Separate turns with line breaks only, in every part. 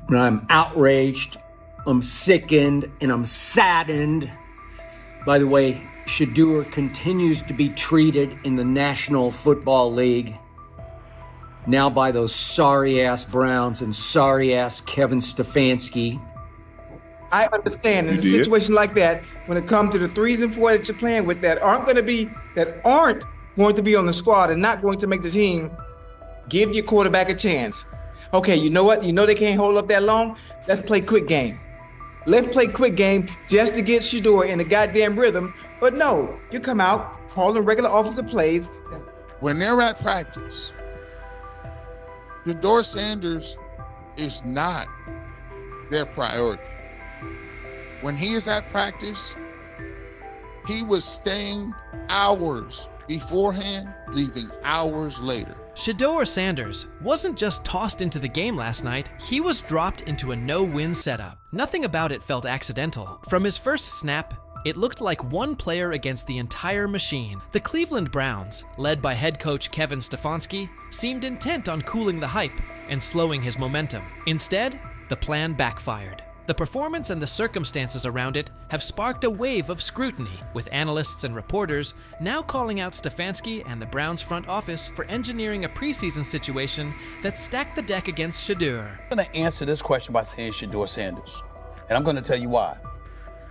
And I'm outraged, I'm sickened, and I'm saddened by the way Shedeur continues to be treated in the National Football League. Now by those sorry-ass Browns and sorry-ass Kevin Stefanski.
I understand in a situation like that, when it comes to the 3s and 4s that you're playing with that aren't going to be on the squad and not going to make the team, give your quarterback a chance. Okay, you know what? You know they can't hold up that long? Let's play quick game. Let's play quick game just to get Shedeur in the goddamn rhythm. But no, you come out, calling regular offensive plays.
When they're at practice, Shedeur Sanders is not their priority. When he is at practice, he was staying hours beforehand, leaving hours later.
Shedeur Sanders wasn't just tossed into the game last night, he was dropped into a no-win setup. Nothing about it felt accidental. From his first snap, it looked like one player against the entire machine. The Cleveland Browns, led by head coach Kevin Stefanski, seemed intent on cooling the hype and slowing his momentum. Instead, the plan backfired. The performance and the circumstances around it have sparked a wave of scrutiny, with analysts and reporters now calling out Stefanski and the Browns front office for engineering a preseason situation that stacked the deck against Shedeur.
I'm going to answer this question by saying Shedeur Sanders, and I'm going to tell you why.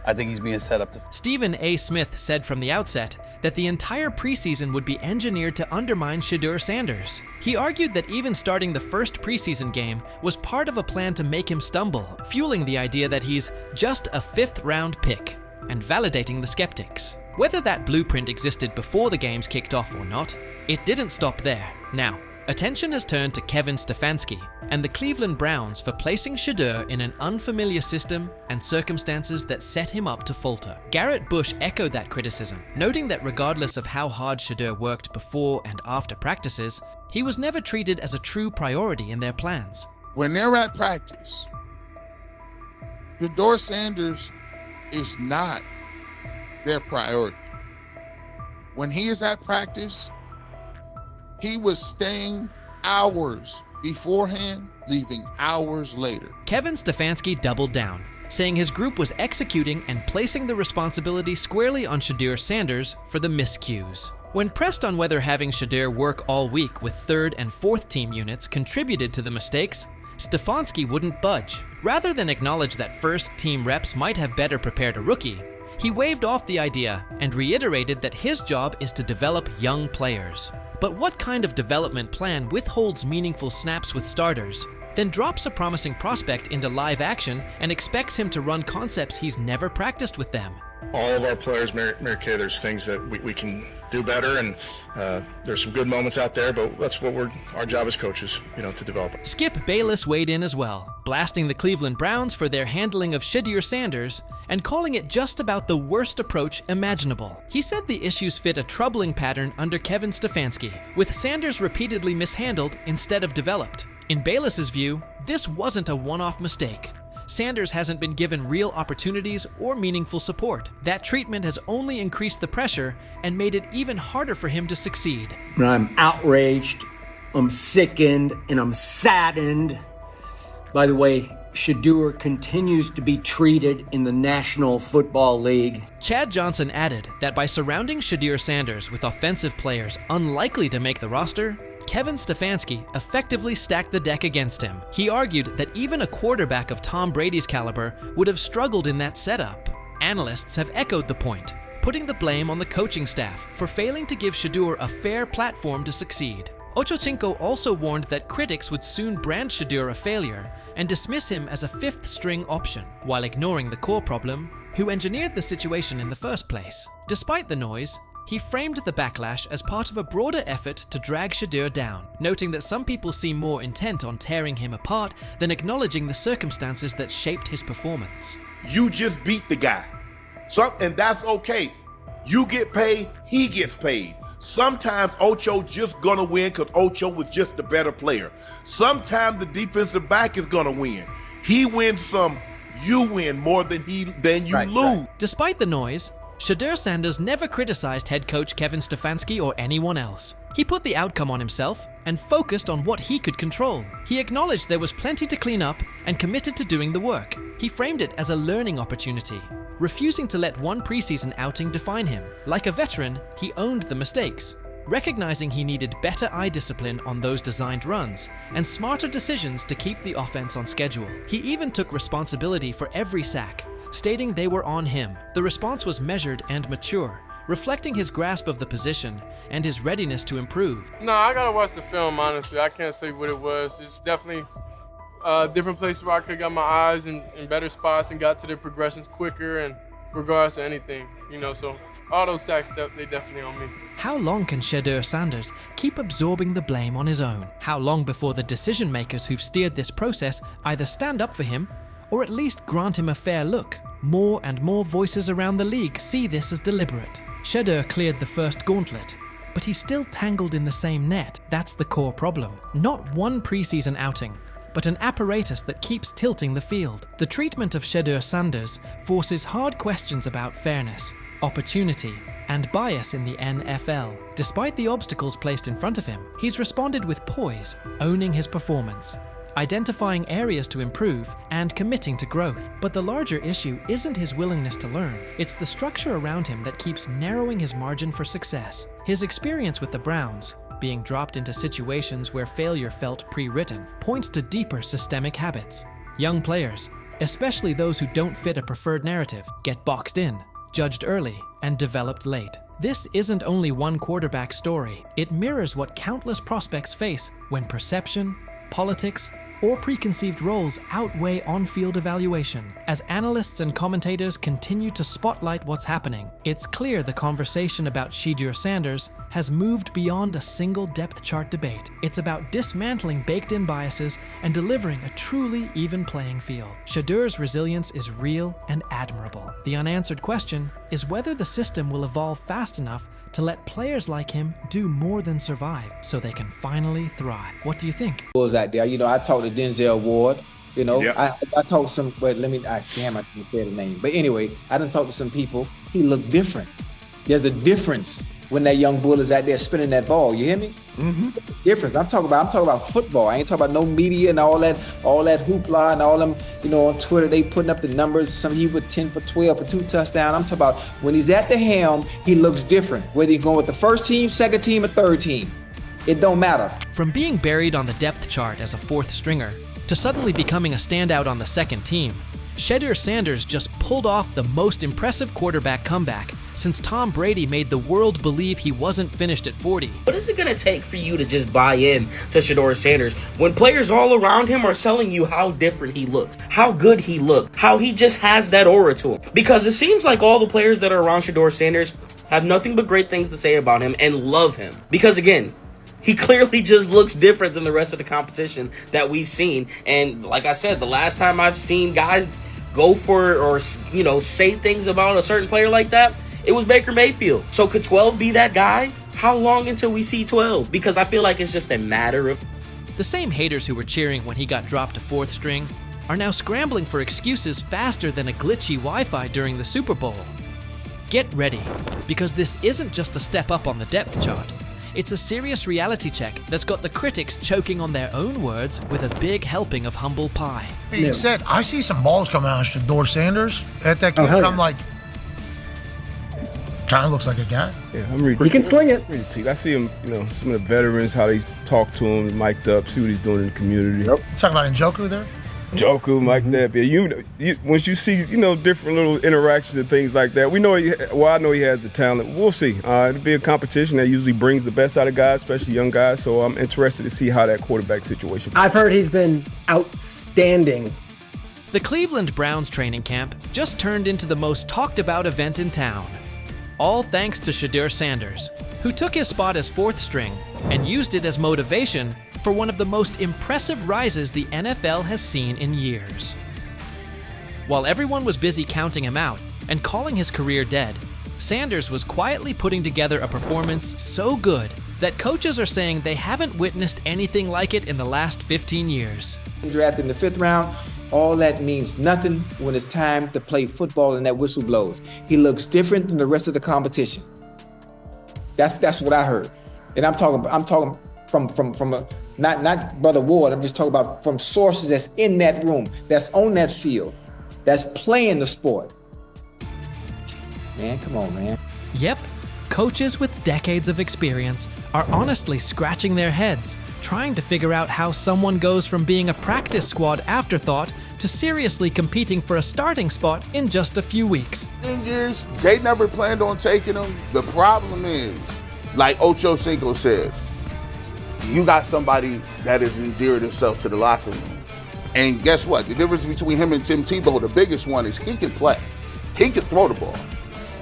I think he's being set up to...
Stephen A. Smith said from the outset that the entire preseason would be engineered to undermine Shedeur Sanders. He argued that even starting the first preseason game was part of a plan to make him stumble, fueling the idea that he's just a 5th-round pick, and validating the skeptics. Whether that blueprint existed before the games kicked off or not, it didn't stop there. Now, attention has turned to Kevin Stefanski and the Cleveland Browns for placing Shedeur in an unfamiliar system and circumstances that set him up to falter. Garrett Bush echoed that criticism, noting that regardless of how hard Shedeur worked before and after practices, he was never treated as a true priority in their plans.
When they're at practice, Shedeur Sanders is not their priority. When he is at practice, he was staying hours beforehand, leaving hours later.
Kevin Stefanski doubled down, saying his group was executing and placing the responsibility squarely on Shedeur Sanders for the miscues. When pressed on whether having Shedeur work all week with 3rd and 4th team units contributed to the mistakes, Stefanski wouldn't budge. Rather than acknowledge that first team reps might have better prepared a rookie, he waved off the idea and reiterated that his job is to develop young players. But what kind of development plan withholds meaningful snaps with starters, then drops a promising prospect into live action and expects him to run concepts he's never practiced with them?
All of our players, Mary Kay, there's things that we can do better, and there's some good moments out there, but that's what our job as coaches, to develop.
Skip Bayless weighed in as well, blasting the Cleveland Browns for their handling of Shedeur Sanders and calling it just about the worst approach imaginable. He said the issues fit a troubling pattern under Kevin Stefanski, with Sanders repeatedly mishandled instead of developed. In Bayless's view, this wasn't a one-off mistake. Sanders hasn't been given real opportunities or meaningful support. That treatment has only increased the pressure and made it even harder for him to succeed.
And I'm outraged, I'm sickened, and I'm saddened by the way Shedeur continues to be treated in the National Football League.
Chad Johnson added that by surrounding Shedeur Sanders with offensive players unlikely to make the roster, Kevin Stefanski effectively stacked the deck against him. He argued that even a quarterback of Tom Brady's caliber would have struggled in that setup. Analysts have echoed the point, putting the blame on the coaching staff for failing to give Shedeur a fair platform to succeed. Ochocinco also warned that critics would soon brand Shedeur a failure and dismiss him as a 5th-string option, while ignoring the core problem, who engineered the situation in the first place. Despite the noise, he framed the backlash as part of a broader effort to drag Shedeur down, noting that some people seem more intent on tearing him apart than acknowledging the circumstances that shaped his performance.
You just beat the guy. And that's okay. You get paid, he gets paid. Sometimes Ocho just gonna win because Ocho was just the better player. Sometimes the defensive back is gonna win. He wins some, you win more than you lose.
Despite the noise, Shedeur Sanders never criticized head coach Kevin Stefanski or anyone else. He put the outcome on himself and focused on what he could control. He acknowledged there was plenty to clean up and committed to doing the work. He framed it as a learning opportunity, refusing to let one preseason outing define him. Like a veteran, he owned the mistakes, recognizing he needed better eye discipline on those designed runs and smarter decisions to keep the offense on schedule. He even took responsibility for every sack, stating they were on him. The response was measured and mature, reflecting his grasp of the position and his readiness to improve.
No, I gotta watch the film, honestly. I can't say what it was. It's definitely different places where I could got my eyes in better spots and got to the progressions quicker and regardless of anything, so all those sacks, they definitely on me.
How long can Shedeur Sanders keep absorbing the blame on his own? How long before the decision makers who've steered this process either stand up for him or at least grant him a fair look? More and more voices around the league see this as deliberate. Shedeur cleared the first gauntlet, but he's still tangled in the same net. That's the core problem. Not one preseason outing, but an apparatus that keeps tilting the field. The treatment of Shedeur Sanders forces hard questions about fairness, opportunity, and bias in the NFL. Despite the obstacles placed in front of him, he's responded with poise, owning his performance, identifying areas to improve, and committing to growth. But the larger issue isn't his willingness to learn, it's the structure around him that keeps narrowing his margin for success. His experience with the Browns, being dropped into situations where failure felt pre-written, points to deeper systemic habits. Young players, especially those who don't fit a preferred narrative, get boxed in, judged early, and developed late. This isn't only one quarterback story. It mirrors what countless prospects face when perception, politics, or preconceived roles outweigh on-field evaluation. As analysts and commentators continue to spotlight what's happening, it's clear the conversation about Shedeur Sanders has moved beyond a single depth chart debate. It's about dismantling baked-in biases and delivering a truly even playing field. Shedeur's resilience is real and admirable. The unanswered question is whether the system will evolve fast enough to let players like him do more than survive so they can finally thrive. What do you think?
Was out there, I talked to Denzel Ward,
Yep.
I talked to some, but I didn't say the name. But anyway, I done talked to some people. He looked different. There's a difference when that young bull is out there spinning that ball. You hear me? Mm-hmm. Difference. I'm talking about football. I ain't talking about no media and all that hoopla and all them, on Twitter, they putting up the numbers. Some he was 10 for 12 for 2 touchdowns. I'm talking about when he's at the helm, he looks different. Whether he's going with the first team, second team, or third team. It don't matter.
From being buried on the depth chart as a fourth stringer to suddenly becoming a standout on the second team, Shedeur Sanders just pulled off the most impressive quarterback comeback since Tom Brady made the world believe he wasn't finished at 40.
What is it going to take for you to just buy in to Shedeur Sanders when players all around him are telling you how different he looks, how good he looked, how he just has that aura to him? Because it seems like all the players that are around Shedeur Sanders have nothing but great things to say about him and love him. Because again, he clearly just looks different than the rest of the competition that we've seen. And like I said, the last time I've seen guys go for or say things about a certain player like that, it was Baker Mayfield. So could 12 be that guy? How long until we see 12? Because I feel like it's just a matter of...
The same haters who were cheering when he got dropped to fourth string are now scrambling for excuses faster than a glitchy Wi-Fi during the Super Bowl. Get ready, because this isn't just a step up on the depth chart. It's a serious reality check that's got the critics choking on their own words with a big helping of humble pie.
Being said, I see some balls coming out of Shedeur Sanders at that game, and I'm like, kind of looks like a guy.
Yeah, I'm reading.
He can sling it.
I see him, some of the veterans, how they talk to him, mic'd up, see what he's doing in the community.
Yep. You talking about Njoku there?
Njoku, Mike Napier. Once you see, different little interactions and things like that, I know he has the talent. We'll see. It'll be a competition that usually brings the best out of guys, especially young guys. So I'm interested to see how that quarterback situation.
I've heard he's been outstanding.
The Cleveland Browns training camp just turned into the most talked about event in town. All thanks to Shedeur Sanders, who took his spot as fourth string and used it as motivation for one of the most impressive rises the NFL has seen in years. While everyone was busy counting him out and calling his career dead, Sanders was quietly putting together a performance so good that coaches are saying they haven't witnessed anything like it in the last 15 years.
Drafted in the 5th round, all that means nothing when it's time to play football and that whistle blows. He looks different than the rest of the competition. That's what I heard. And I'm talking from a, not Brother Ward, I'm just talking about from sources that's in that room, that's on that field, that's playing the sport. Man, come on, man.
Yep, coaches with decades of experience are honestly scratching their heads, trying to figure out how someone goes from being a practice squad afterthought to seriously competing for a starting spot in just a few weeks.
Thing is, they never planned on taking him. The problem is, like Ocho Cinco said, you got somebody that has endeared himself to the locker room. And guess what? The difference between him and Tim Tebow, the biggest one, is he can play. He can throw the ball.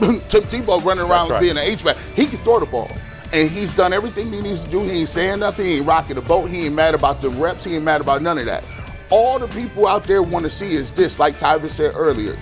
Tim Tebow running around being an H-back, he can throw the ball. And he's done everything he needs to do. He ain't saying nothing. He ain't rocking the boat. He ain't mad about the reps. He ain't mad about none of that. All the people out there want to see is this, like Tyver said earlier.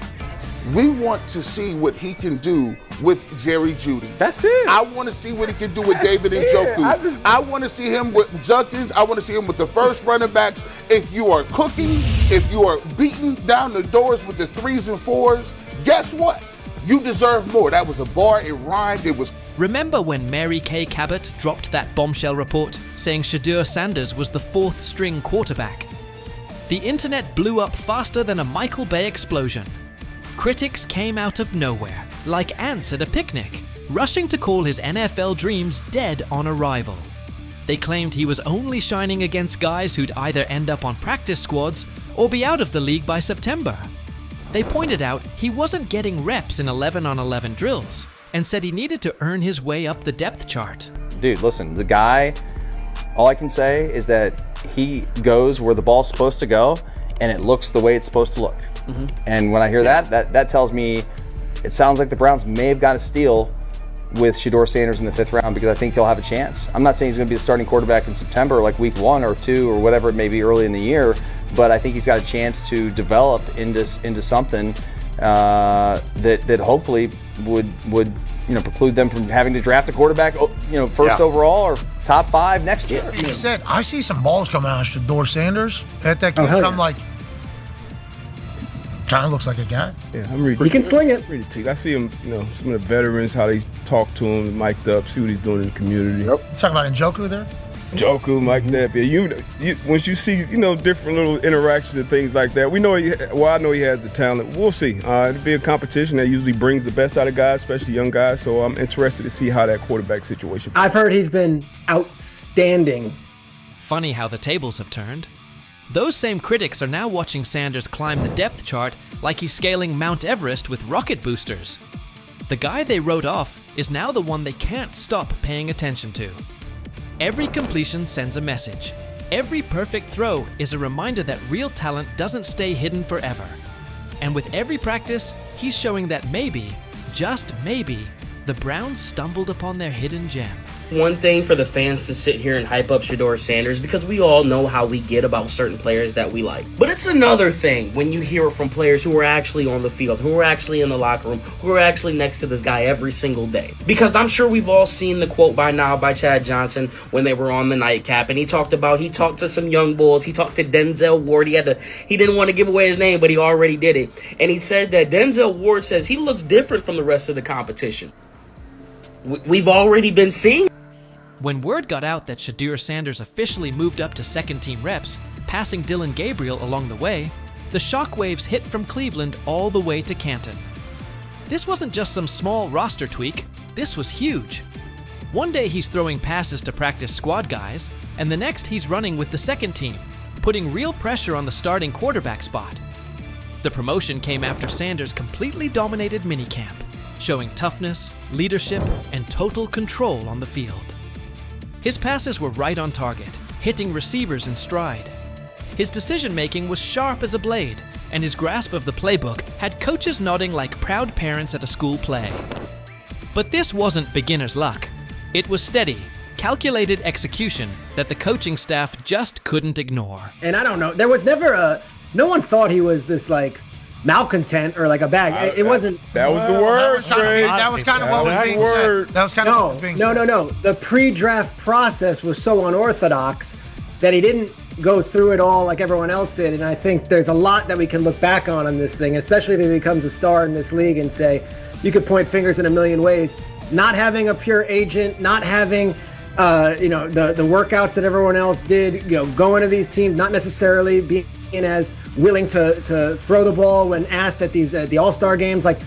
We want to see what he can do with Jerry Jeudy.
That's it.
I want to see what he can do with David Njoku. I want to see him with Junkins. I want to see him with the first running backs. If you are cooking, if you are beating down the doors with the 3s and 4s, guess what? You deserve more. That was a bar. It rhymed. It was.
Remember when Mary Kay Cabot dropped that bombshell report saying Shedeur Sanders was the 4th string quarterback? The internet blew up faster than a Michael Bay explosion. Critics came out of nowhere, like ants at a picnic, rushing to call his NFL dreams dead on arrival. They claimed he was only shining against guys who'd either end up on practice squads or be out of the league by September. They pointed out he wasn't getting reps in 11-on-11 drills and said he needed to earn his way up the depth chart.
Dude, listen, the guy, all I can say is that he goes where the ball's supposed to go and it looks the way it's supposed to look. Mm-hmm. And when I hear that tells me it sounds like the Browns may have got a steal with Shedeur Sanders in the 5th round, because I think he'll have a chance. I'm not saying he's going to be the starting quarterback in September, like week 1 or 2 or whatever it may be early in the year, but I think he's got a chance to develop into something that hopefully would preclude them from having to draft a quarterback first overall or top 5 next year.
He said, I see some balls coming out of Shedeur Sanders at that kid, and I'm like, kind of looks like a guy.
Yeah, I'm reading.
He can sling it.
I see him, some of the veterans, how they talk to him, mic'd up, see what he's doing in the community.
Yep. You talking about Njoku there?
Njoku, Mike Napier. Once you see, different little interactions and things like that, I know he has the talent. We'll see. It'll be a competition that usually brings the best out of guys, especially young guys. So I'm interested to see how that quarterback situation.
I've heard he's been outstanding.
Funny how the tables have turned. Those same critics are now watching Sanders climb the depth chart like he's scaling Mount Everest with rocket boosters. The guy they wrote off is now the one they can't stop paying attention to. Every completion sends a message. Every perfect throw is a reminder that real talent doesn't stay hidden forever. And with every practice, he's showing that maybe, just maybe, the Browns stumbled upon their hidden gem.
One thing for the fans to sit here and hype up Shedeur Sanders, because we all know how we get about certain players that we like. But it's another thing when you hear it from players who are actually on the field, who are actually in the locker room, who are actually next to this guy every single day. Because I'm sure we've all seen the quote by now by Chad Johnson when they were on the nightcap, and he talked to some young bulls. He talked to Denzel Ward. He didn't want to give away his name, but he already did it. And he said that Denzel Ward says he looks different from the rest of the competition. We've already been seeing.
When word got out that Shedeur Sanders officially moved up to second-team reps, passing Dylan Gabriel along the way, the shockwaves hit from Cleveland all the way to Canton. This wasn't just some small roster tweak, this was huge. One day he's throwing passes to practice squad guys, and the next he's running with the second team, putting real pressure on the starting quarterback spot. The promotion came after Sanders completely dominated minicamp, showing toughness, leadership, and total control on the field. His passes were right on target, hitting receivers in stride. His decision-making was sharp as a blade, and his grasp of the playbook had coaches nodding like proud parents at a school play. But this wasn't beginner's luck. It was steady, calculated execution that the coaching staff just couldn't ignore.
And I don't know, there was never no one thought he was this malcontent or like a bag. It wasn't.
That was the word.
That was kind of what was being said. That was kind of what was being said.
No. The pre-draft process was so unorthodox that he didn't go through it all like everyone else did. And I think there's a lot that we can look back on this thing, especially if he becomes a star in this league and say, you could point fingers in a million ways. Not having a pure agent, not having the workouts that everyone else did, going to these teams, not necessarily being as willing to throw the ball when asked at the All-Star games, like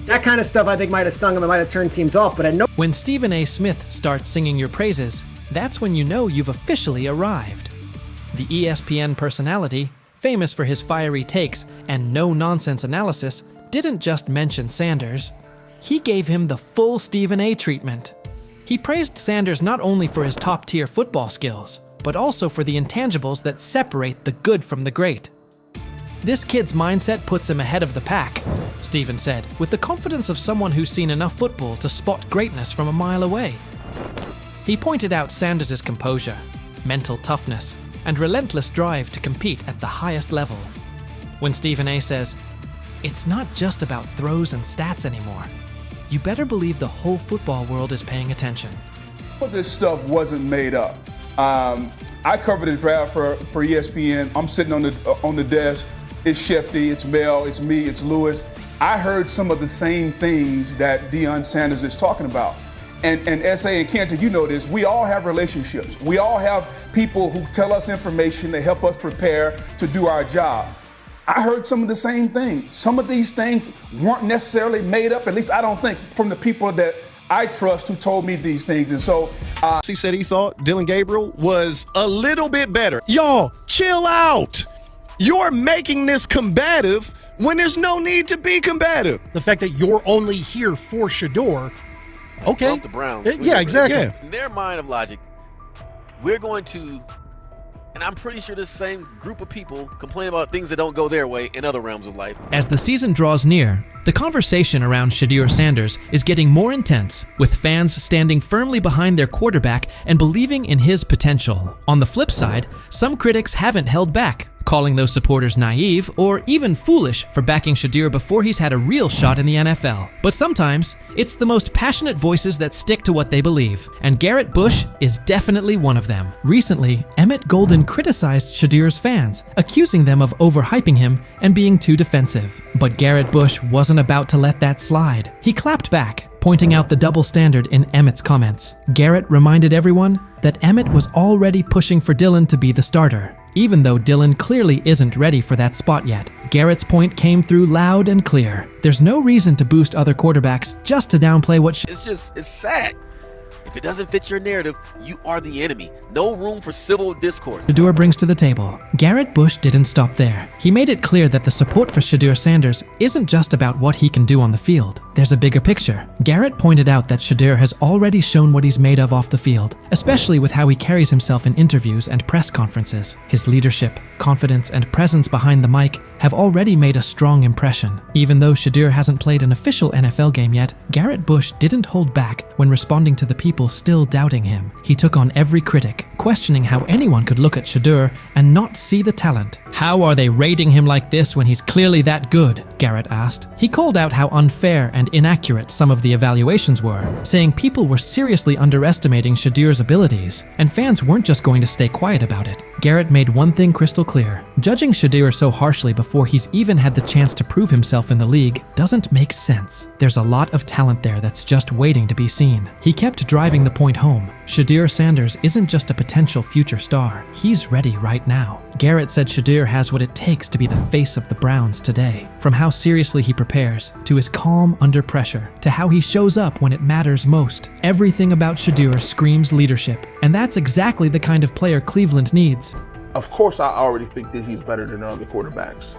that kind of stuff I think might have stung him, it might have turned teams off, but I know.
When Stephen A. Smith starts singing your praises, that's when you know you've officially arrived. The ESPN personality, famous for his fiery takes and no-nonsense analysis, didn't just mention Sanders. He gave him the full Stephen A. treatment. He praised Sanders not only for his top-tier football skills, but also for the intangibles that separate the good from the great. This kid's mindset puts him ahead of the pack, Stephen said, with the confidence of someone who's seen enough football to spot greatness from a mile away. He pointed out Sanders' composure, mental toughness, and relentless drive to compete at the highest level. When Stephen A. says, "It's not just about throws and stats anymore," you better believe the whole football world is paying attention.
But this stuff wasn't made up. I covered the draft for ESPN. I'm sitting on the desk. It's Shefty, it's Mel, it's me, it's Lewis. I heard some of the same things that Deion Sanders is talking about. And S.A. and Kenton, you know this, we all have relationships. We all have people who tell us information, they help us prepare to do our job. I heard some of the same things. Some of these things weren't necessarily made up, at least I don't think, from the people that I trust who told me these things. And so
he said he thought Dillon Gabriel was a little bit better. Y'all, chill out. You're making this combative when there's no need to be combative.
The fact that you're only here for Shedeur, okay.
The Browns.
Yeah, exactly.
Yeah.
In their mind of logic, we're going to, and I'm pretty sure this same group of people complain about things that don't go their way in other realms of life.
As the season draws near, the conversation around Shedeur Sanders is getting more intense, with fans standing firmly behind their quarterback and believing in his potential. On the flip side, some critics haven't held back, calling those supporters naive or even foolish for backing Shedeur before he's had a real shot in the NFL. But sometimes, it's the most passionate voices that stick to what they believe, and Garrett Bush is definitely one of them. Recently, Emmett Golden criticized Shedeur's fans, accusing them of overhyping him and being too defensive. But Garrett Bush wasn't about to let that slide. He clapped back, pointing out the double standard in Emmett's comments. Garrett reminded everyone that Emmett was already pushing for Dillon to be the starter, even though Dillon clearly isn't ready for that spot yet. Garrett's point came through loud and clear. There's no reason to boost other quarterbacks just to downplay what
It's sad. If it doesn't fit your narrative, you are the enemy. No room for civil discourse.
Shedeur brings to the table. Garrett Bush didn't stop there. He made it clear that the support for Shedeur Sanders isn't just about what he can do on the field. There's a bigger picture. Garrett pointed out that Shedeur has already shown what he's made of off the field, especially with how he carries himself in interviews and press conferences. His leadership, confidence, and presence behind the mic have already made a strong impression. Even though Shedeur hasn't played an official NFL game yet, Garrett Bush didn't hold back when responding to the people still doubting him. He took on every critic, questioning how anyone could look at Shedeur and not see the talent. How are they rating him like this when he's clearly that good? Garrett asked. He called out how unfair and inaccurate some of the evaluations were, saying people were seriously underestimating Shedeur's abilities, and fans weren't just going to stay quiet about it. Garrett made one thing crystal clear. Judging Shedeur so harshly before he's even had the chance to prove himself in the league doesn't make sense. There's a lot of talent there that's just waiting to be seen. He kept driving the point home. Shedeur Sanders isn't just a potential future star. He's ready right now. Garrett said Shedeur has what it takes to be the face of the Browns today. From how seriously he prepares, to his calm under pressure, to how he shows up when it matters most. Everything about Shedeur screams leadership, and that's exactly the kind of player Cleveland needs.
Of course, I already think that he's better than the other quarterbacks.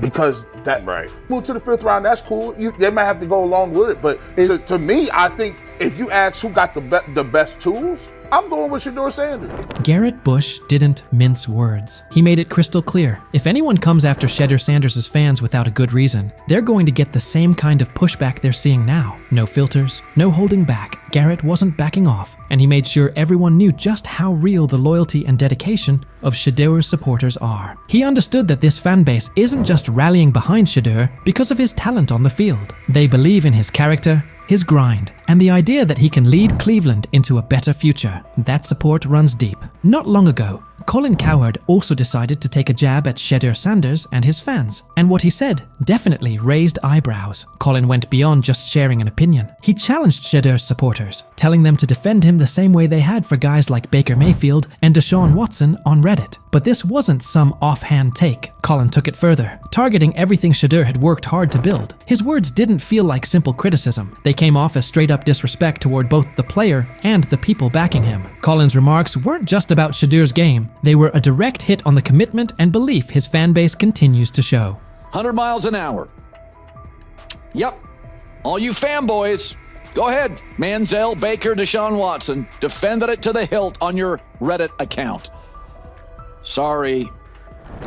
Because that move to the 5th round, that's cool. They might have to go along with it, but to me, I think if you ask who got the best tools, I'm going with Shedeur Sanders.
Garrett Bush didn't mince words. He made it crystal clear. If anyone comes after Shedeur Sanders' fans without a good reason, they're going to get the same kind of pushback they're seeing now. No filters, no holding back. Garrett wasn't backing off, and he made sure everyone knew just how real the loyalty and dedication of Shedeur's supporters are. He understood that this fan base isn't just rallying behind Shedeur because of his talent on the field. They believe in his character, his grind, and the idea that he can lead Cleveland into a better future. That support runs deep. Not long ago, Colin Cowherd also decided to take a jab at Shedeur Sanders and his fans, and what he said definitely raised eyebrows. Colin went beyond just sharing an opinion. He challenged Shedeur's supporters, telling them to defend him the same way they had for guys like Baker Mayfield and Deshaun Watson on Reddit. But this wasn't some offhand take. Colin took it further, targeting everything Shedeur had worked hard to build. His words didn't feel like simple criticism. They came off as straight-up disrespect toward both the player and the people backing him. Colin's remarks weren't just about Shedeur's game. They were a direct hit on the commitment and belief his fanbase continues to show.
100 miles an hour. Yep. All you fanboys, go ahead. Manziel, Baker, Deshaun Watson, defended it to the hilt on your Reddit account. Sorry.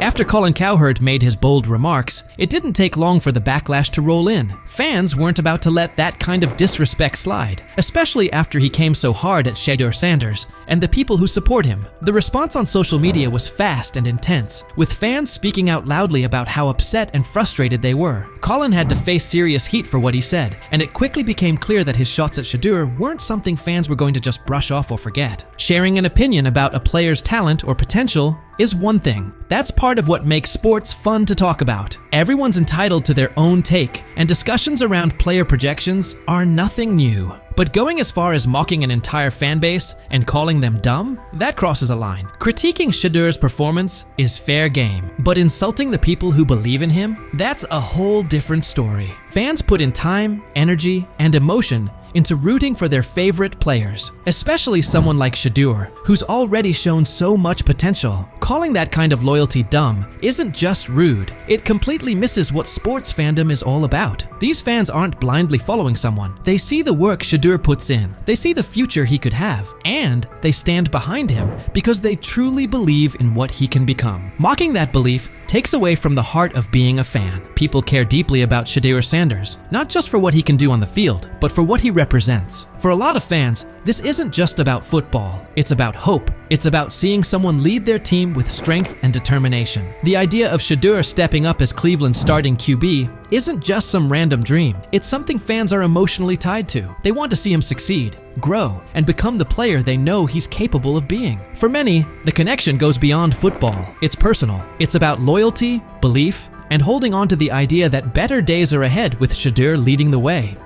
After Colin Cowherd made his bold remarks, it didn't take long for the backlash to roll in. Fans weren't about to let that kind of disrespect slide, especially after he came so hard at Shedeur Sanders and the people who support him. The response on social media was fast and intense, with fans speaking out loudly about how upset and frustrated they were. Colin had to face serious heat for what he said, and it quickly became clear that his shots at Shedeur weren't something fans were going to just brush off or forget. Sharing an opinion about a player's talent or potential is one thing. That's part of what makes sports fun to talk about. Everyone's entitled to their own take, and discussions around player projections are nothing new. But going as far as mocking an entire fan base and calling them dumb? That crosses a line. Critiquing Shedeur's performance is fair game, but insulting the people who believe in him? That's a whole different story. Fans put in time, energy, and emotion into rooting for their favorite players, especially someone like Shedeur, who's already shown so much potential. Calling that kind of loyalty dumb isn't just rude, it completely misses what sports fandom is all about. These fans aren't blindly following someone. They see the work Shedeur puts in, they see the future he could have, and they stand behind him because they truly believe in what he can become. Mocking that belief takes away from the heart of being a fan. People care deeply about Shedeur Sanders, not just for what he can do on the field, but for what he represents. For a lot of fans, this isn't just about football. It's about hope. It's about seeing someone lead their team with strength and determination. The idea of Shedeur stepping up as Cleveland's starting QB isn't just some random dream. It's something fans are emotionally tied to. They want to see him succeed, grow, and become the player they know he's capable of being. For many, the connection goes beyond football. It's personal. It's about loyalty, belief, and holding on to the idea that better days are ahead with Shedeur leading the way.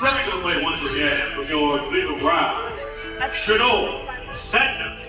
Let me go play once again with your little round. Shedeur Sanders.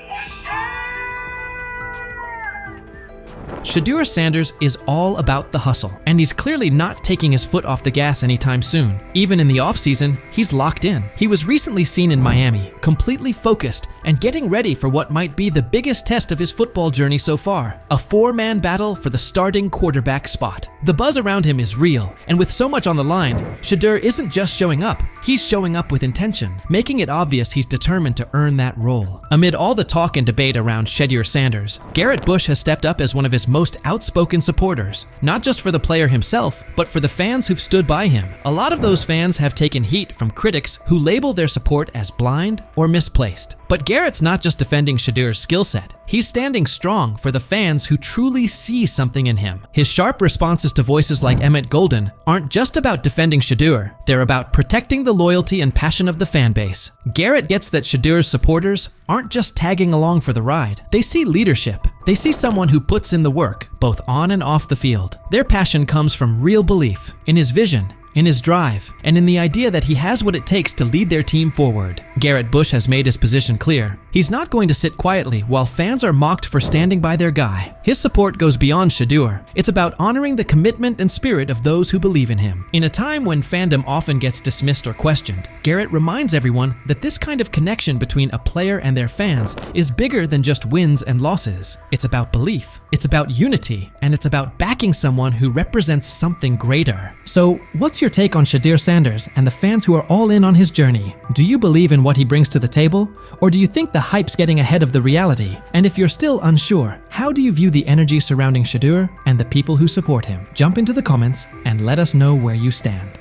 Shedeur Sanders is all about the hustle, and he's clearly not taking his foot off the gas anytime soon. Even in the offseason, he's locked in. He was recently seen in Miami, completely focused and getting ready for what might be the biggest test of his football journey so far, a four-man battle for the starting quarterback spot. The buzz around him is real, and with so much on the line, Shedeur isn't just showing up, he's showing up with intention, making it obvious he's determined to earn that role. Amid all the talk and debate around Shedeur Sanders, Garrett Bush has stepped up as one of his most outspoken supporters, not just for the player himself, but for the fans who've stood by him. A lot of those fans have taken heat from critics who label their support as blind or misplaced. But Garrett's not just defending Shedeur's skill set. He's standing strong for the fans who truly see something in him. His sharp responses to voices like Emmett Golden aren't just about defending Shedeur, they're about protecting the loyalty and passion of the fan base. Garrett gets that Shedeur's supporters aren't just tagging along for the ride. They see leadership. They see someone who puts in the work, both on and off the field. Their passion comes from real belief in his vision, in his drive, and in the idea that he has what it takes to lead their team forward. Garrett Bush has made his position clear. He's not going to sit quietly while fans are mocked for standing by their guy. His support goes beyond Shedeur. It's about honoring the commitment and spirit of those who believe in him. In a time when fandom often gets dismissed or questioned, Garrett reminds everyone that this kind of connection between a player and their fans is bigger than just wins and losses. It's about belief, it's about unity, and it's about backing someone who represents something greater. So, what's your take on Shedeur Sanders and the fans who are all in on his journey? Do you believe in what he brings to the table, or do you think the hype's getting ahead of the reality? And if you're still unsure, how do you view the energy surrounding Shedeur and the people who support him? Jump into the comments and let us know where you stand.